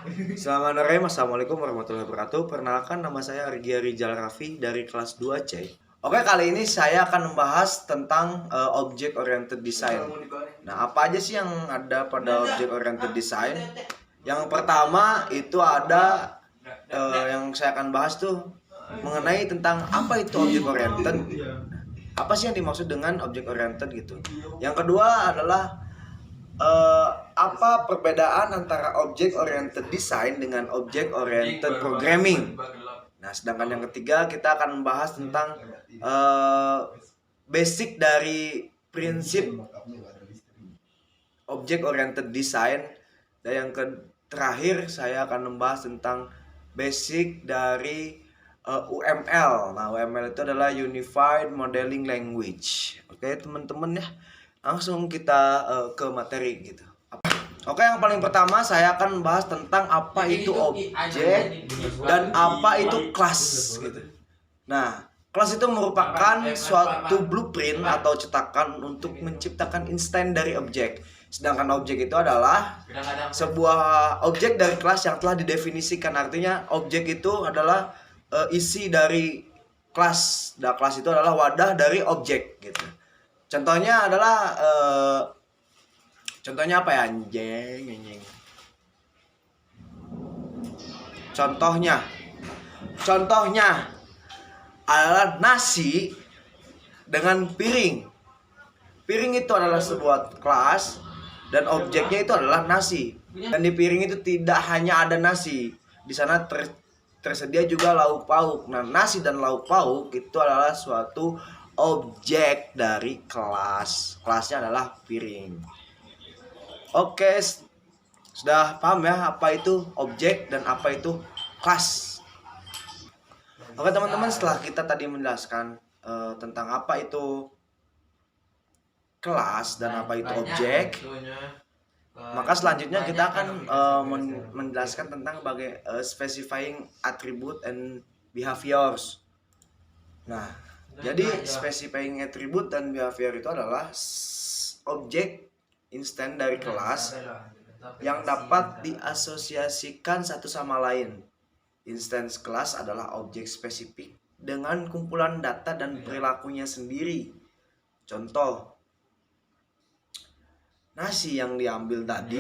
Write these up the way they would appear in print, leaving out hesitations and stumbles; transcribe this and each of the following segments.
Selamat sore, Assalamualaikum warahmatullahi wabarakatuh. Perkenalkan, nama saya Argia Rizal Raffi dari kelas 2C. Oke, kali ini saya akan membahas tentang object oriented design. Nah, apa aja sih yang ada pada object oriented design? Yang pertama itu ada yang saya akan bahas tuh mengenai tentang apa itu object oriented. Apa sih yang dimaksud dengan object oriented gitu? Yang kedua adalah apa perbedaan antara object oriented design dengan object oriented programming. Nah, sedangkan yang ketiga kita akan membahas tentang basic dari prinsip object oriented design, dan yang terakhir saya akan membahas tentang basic dari UML. Nah, UML itu adalah Unified Modeling Language. Oke, teman-teman ya. Langsung kita ke materi gitu. Oke, yang paling pertama saya akan membahas tentang apa itu objek dan apa itu kelas gitu. Nah, kelas itu merupakan suatu blueprint atau cetakan untuk menciptakan instance dari objek. Sedangkan objek itu adalah sebuah objek dari kelas yang telah didefinisikan. Artinya objek itu adalah isi dari kelas. Dan kelas itu adalah wadah dari objek gitu. Contohnya adalah contohnya apa ya, anjing. Contohnya adalah nasi dengan piring. Piring itu adalah sebuah kelas dan objeknya itu adalah nasi. Dan di piring itu tidak hanya ada nasi. Di sana tersedia juga lauk pauk. Nah, nasi dan lauk pauk itu adalah suatu objek dari kelas. Kelasnya adalah piring. Oke, sudah paham ya apa itu objek dan apa itu kelas. Oke teman-teman, setelah kita tadi menjelaskan tentang apa itu kelas dan apa itu objek, maka selanjutnya kita akan menjelaskan tentang specifying attribute and behaviors. Nah, jadi specifying attribute dan behavior itu adalah objek instan dari kelas yang dapat diasosiasikan satu sama lain. Instance kelas adalah objek spesifik dengan kumpulan data dan perilakunya sendiri. Contoh, nasi yang diambil tadi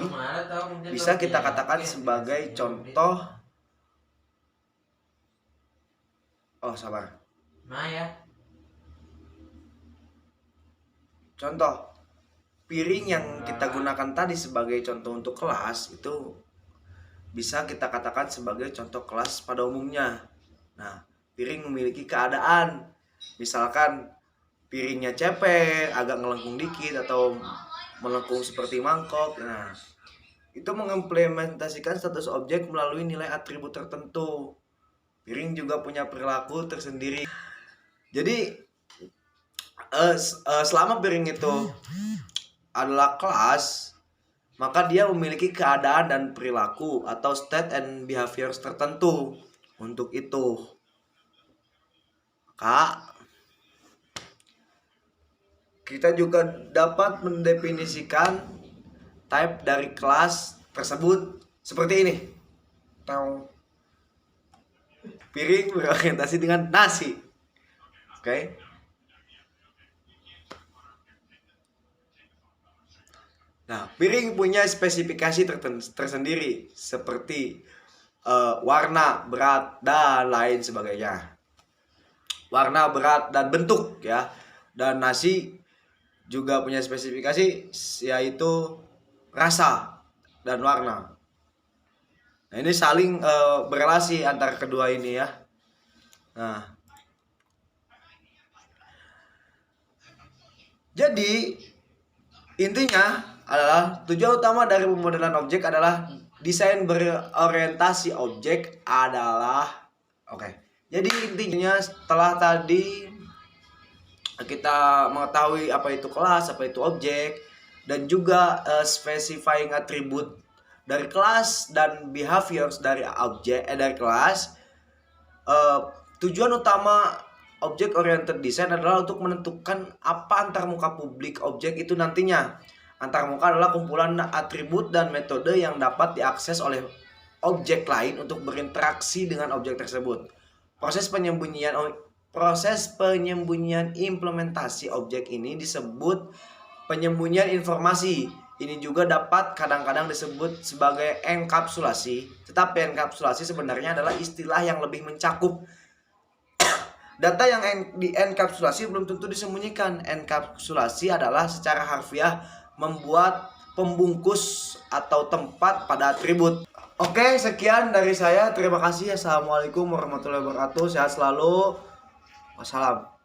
bisa kita katakan sebagai contoh. Oh, sabar. Contoh, piring yang kita gunakan tadi sebagai contoh untuk kelas itu bisa kita katakan sebagai contoh kelas pada umumnya. Nah, piring memiliki keadaan, misalkan piringnya cepet, agak ngelengkung dikit atau melengkung seperti mangkok. Nah, itu mengimplementasikan status objek melalui nilai atribut tertentu. Piring juga punya perilaku tersendiri. Jadi selama piring itu adalah kelas, maka dia memiliki keadaan dan perilaku atau state and behaviors tertentu. Untuk itu, Kak, kita juga dapat mendefinisikan type dari kelas tersebut seperti ini. Piring berorientasi dengan nasi. Oke. Nah, piring punya spesifikasi tersendiri seperti warna, berat, dan lain sebagainya. Warna, berat, dan bentuk ya. Dan nasi juga punya spesifikasi yaitu rasa dan warna. Nah, ini saling berrelasi antara kedua ini ya. Nah, jadi intinya adalah tujuan utama dari pemodelan objek adalah desain berorientasi objek adalah Jadi intinya setelah tadi kita mengetahui apa itu kelas, apa itu objek, dan juga specifying attribute dari kelas dan behaviors dari objek dari kelas, tujuan utama object oriented design adalah untuk menentukan apa antarmuka publik objek itu nantinya. Antarmuka adalah kumpulan atribut dan metode yang dapat diakses oleh objek lain untuk berinteraksi dengan objek tersebut. Proses penyembunyian implementasi objek ini disebut penyembunyian informasi. Ini juga dapat kadang-kadang disebut sebagai enkapsulasi. Tetapi enkapsulasi sebenarnya adalah istilah yang lebih mencakup. Data yang dienkapsulasi belum tentu disembunyikan. Enkapsulasi adalah secara harfiah membuat pembungkus atau tempat pada atribut. Oke, sekian dari saya. Terima kasih. Assalamualaikum warahmatullahi wabarakatuh. Sehat selalu. Wassalam.